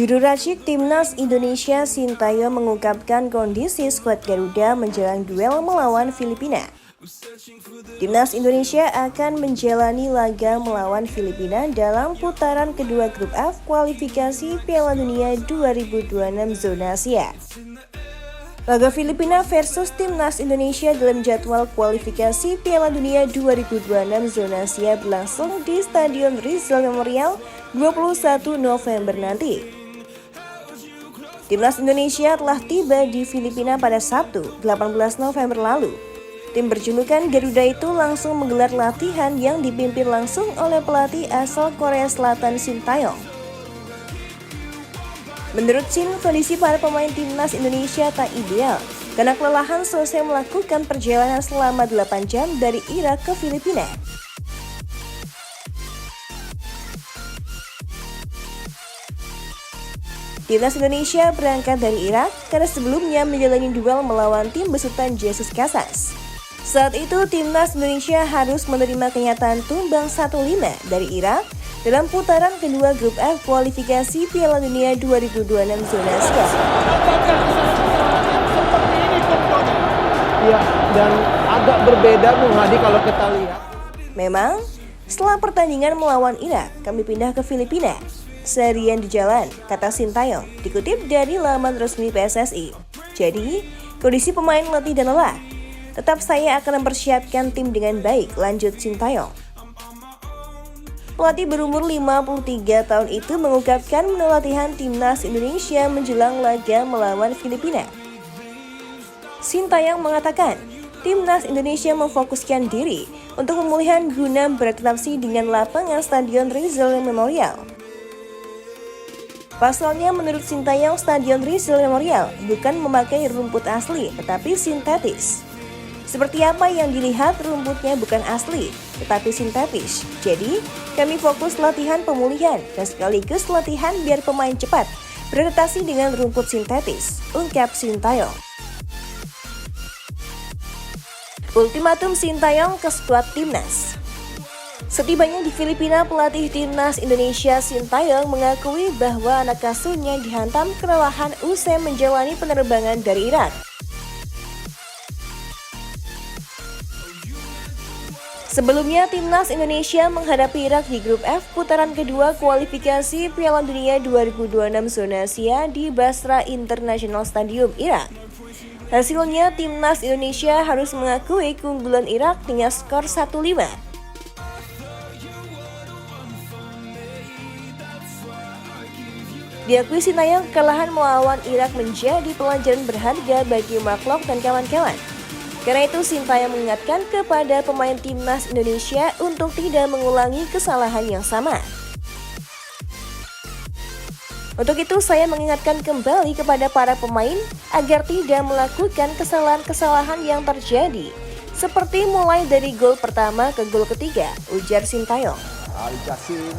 Juru racik Timnas Indonesia Sintayong mengungkapkan kondisi skuad Garuda menjelang duel melawan Filipina. Timnas Indonesia akan menjalani laga melawan Filipina dalam putaran kedua grup F kualifikasi Piala Dunia 2026 zona Asia. Laga Filipina versus Timnas Indonesia dalam jadwal kualifikasi Piala Dunia 2026 zona Asia berlangsung di Stadion Rizal Memorial 21 November nanti. Timnas Indonesia telah tiba di Filipina pada Sabtu, 18 November lalu. Tim berjulukan Garuda itu langsung menggelar latihan yang dipimpin langsung oleh pelatih asal Korea Selatan Sintayong. Menurut Shin, kondisi para pemain Timnas Indonesia tak ideal karena kelelahan selesai melakukan perjalanan selama 8 jam dari Irak ke Filipina. Timnas Indonesia berangkat dari Irak karena sebelumnya menjalani duel melawan tim besutan Jesus Casas. Saat itu, Timnas Indonesia harus menerima kenyataan tumbang 1-5 dari Irak dalam putaran kedua grup F kualifikasi Piala Dunia 2026 zona Asia. Ya, dan agak berbeda Bung Hadi kalau kita lihat. Memang, setelah pertandingan melawan Irak, kami pindah ke Filipina. Seharian di jalan, kata Sintayong, dikutip dari laman resmi PSSI. Jadi, kondisi pemain letih dan lelah. Tetap saya akan mempersiapkan tim dengan baik, lanjut Sintayong. Pelatih berumur 53 tahun itu mengungkapkan menu latihan Timnas Indonesia menjelang laga melawan Filipina. Sintayong mengatakan, Timnas Indonesia memfokuskan diri untuk pemulihan guna beradaptasi dengan lapangan Stadion Rizal Memorial. Pasalnya, menurut Sintayong, Stadion Rizal Memorial bukan memakai rumput asli, tetapi sintetis. Seperti apa yang dilihat, rumputnya bukan asli, tetapi sintetis. Jadi, kami fokus latihan pemulihan dan sekaligus latihan biar pemain cepat beradaptasi dengan rumput sintetis, ungkap Sintayong. Ultimatum Sintayong ke skuad Timnas. Setibanya di Filipina, pelatih Timnas Indonesia Sintayong mengakui bahwa anak asuhnya dihantam kelelahan usai menjalani penerbangan dari Irak. Sebelumnya, Timnas Indonesia menghadapi Irak di grup F putaran kedua kualifikasi Piala Dunia 2026 zona Asia di Basra International Stadium, Irak. Hasilnya, Timnas Indonesia harus mengakui keunggulan Irak dengan skor 1-5. Diakui Sintayong, kekalahan melawan Irak menjadi pelajaran berharga bagi Mark Locke dan kawan-kawan. Karena itu, Sintayong mengingatkan kepada pemain Timnas Indonesia untuk tidak mengulangi kesalahan yang sama. Untuk itu, saya mengingatkan kembali kepada para pemain agar tidak melakukan kesalahan-kesalahan yang terjadi, seperti mulai dari gol pertama ke gol ketiga, ujar Sintayong. Ali Jasim,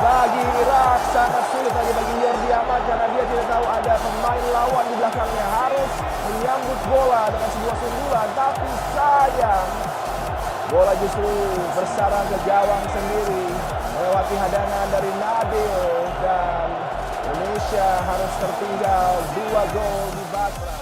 bagi Irak sangat sulit lagi bagi Jordi Amat karena dia tidak tahu ada pemain lawan di belakangnya, harus menyambut bola dengan sebuah sundulan, tapi sayang bola justru bersarang ke gawang sendiri melewati hadangan dari Nabil dan Indonesia harus tertinggal 2 gol di Basra.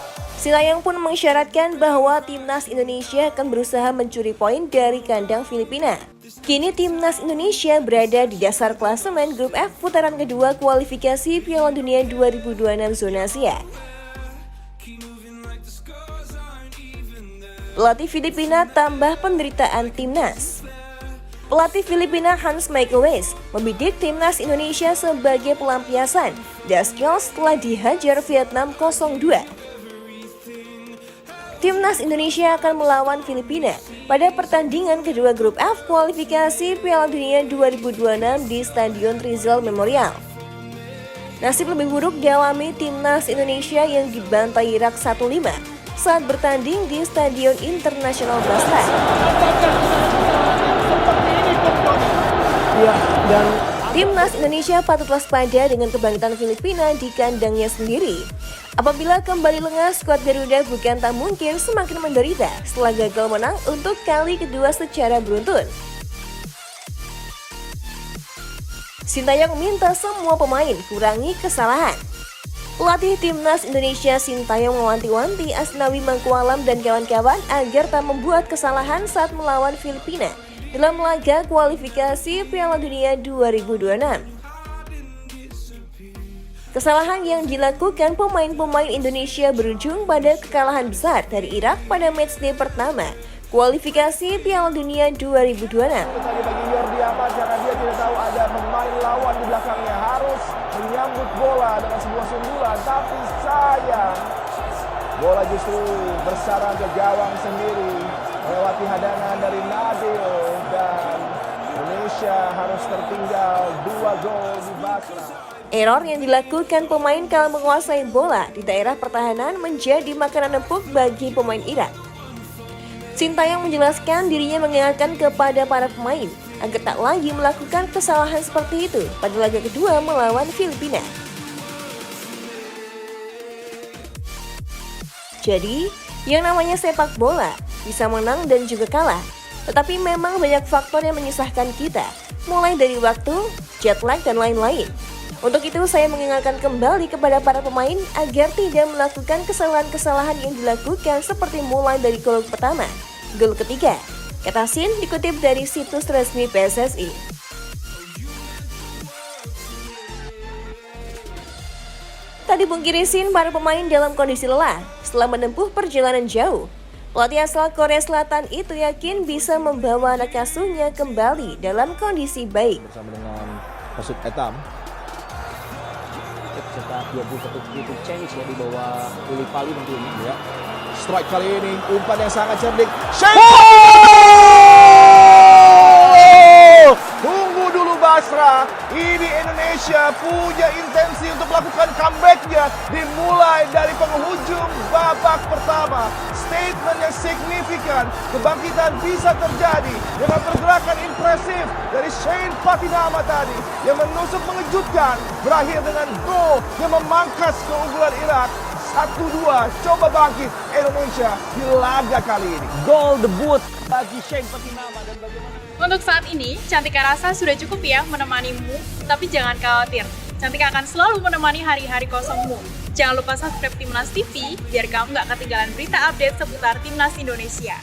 Sintayong pun mengisyaratkan bahwa Timnas Indonesia akan berusaha mencuri poin dari kandang Filipina. Kini Timnas Indonesia berada di dasar klasemen grup F putaran kedua kualifikasi Piala Dunia 2026 zona Asia. Pelatih Filipina tambah penderitaan Timnas. Pelatih Filipina Hans Michael Weiss membidik Timnas Indonesia sebagai pelampiasan Daskal setelah dihajar Vietnam 0-2. Timnas Indonesia akan melawan Filipina pada pertandingan kedua grup F kualifikasi Piala Dunia 2026 di Stadion Rizal Memorial. Nasib lebih buruk dialami Timnas Indonesia yang dibantai Irak 1-5 saat bertanding di Stadion Internasional Basra. Ya, dan Timnas Indonesia patut waspada dengan kebangkitan Filipina di kandangnya sendiri. Apabila kembali lengah, skuad Garuda bukan tak mungkin semakin menderita setelah gagal menang untuk kali kedua secara beruntun. Sintayong meminta semua pemain kurangi kesalahan. Pelatih Timnas Indonesia Sintayong mewanti-wanti Asnawi Mangkualam dan kawan-kawan agar tak membuat kesalahan saat melawan Filipina dalam laga kualifikasi Piala Dunia 2026. Kesalahan yang dilakukan pemain-pemain Indonesia berujung pada kekalahan besar dari Irak pada matchday pertama kualifikasi Piala Dunia 2026. Tadi bagi Jordi Amat karena dia tidak tahu ada pemain lawan di belakangnya, harus menyambut bola dengan sebuah sundulan, tapi sayang bola justru bersarang ke gawang sendiri melewati hadangan dari Nabil dan Indonesia harus tertinggal 2 gol di Basra. Error yang dilakukan pemain kala menguasai bola di daerah pertahanan menjadi makanan empuk bagi pemain Irak. Sintayong menjelaskan dirinya mengingatkan kepada para pemain agar tak lagi melakukan kesalahan seperti itu pada laga kedua melawan Filipina. Jadi, yang namanya sepak bola bisa menang dan juga kalah, tetapi memang banyak faktor yang menyusahkan kita, mulai dari waktu, jet lag, dan lain-lain. Untuk itu, saya mengingatkan kembali kepada para pemain agar tidak melakukan kesalahan-kesalahan yang dilakukan seperti mulai dari gol pertama, gol ketiga. Kata Sin dikutip dari situs resmi PSSI. Tadi bungkiri Sin para pemain dalam kondisi lelah setelah menempuh perjalanan jauh. Pelatih asal Korea Selatan itu yakin bisa membawa anak asuhnya kembali dalam kondisi baik. Bersama dengan Masud Etam. Cetak 21 titik change ya di bawah Uli Pali tentunya ya. Strike kali ini, umpan yang sangat cerdik. Tunggu dulu Basra, ini Indonesia punya intensi untuk melakukan comeback-nya dimulai dari penghujung babak pertama. Statement yang signifikan, kebangkitan bisa terjadi dengan pergerakan impresif dari Shane Patinama tadi yang menusuk mengejutkan, berakhir dengan gol yang memangkas keunggulan Irak. 1-2, coba bangkit Indonesia di laga kali ini. Gol debut bagi Shane Patinama dan bagaimana? Untuk saat ini, Cantika rasa sudah cukup ya menemanimu, tapi jangan khawatir. Cantika akan selalu menemani hari-hari kosongmu. Jangan lupa subscribe Timnas TV biar kamu gak ketinggalan berita update seputar Timnas Indonesia.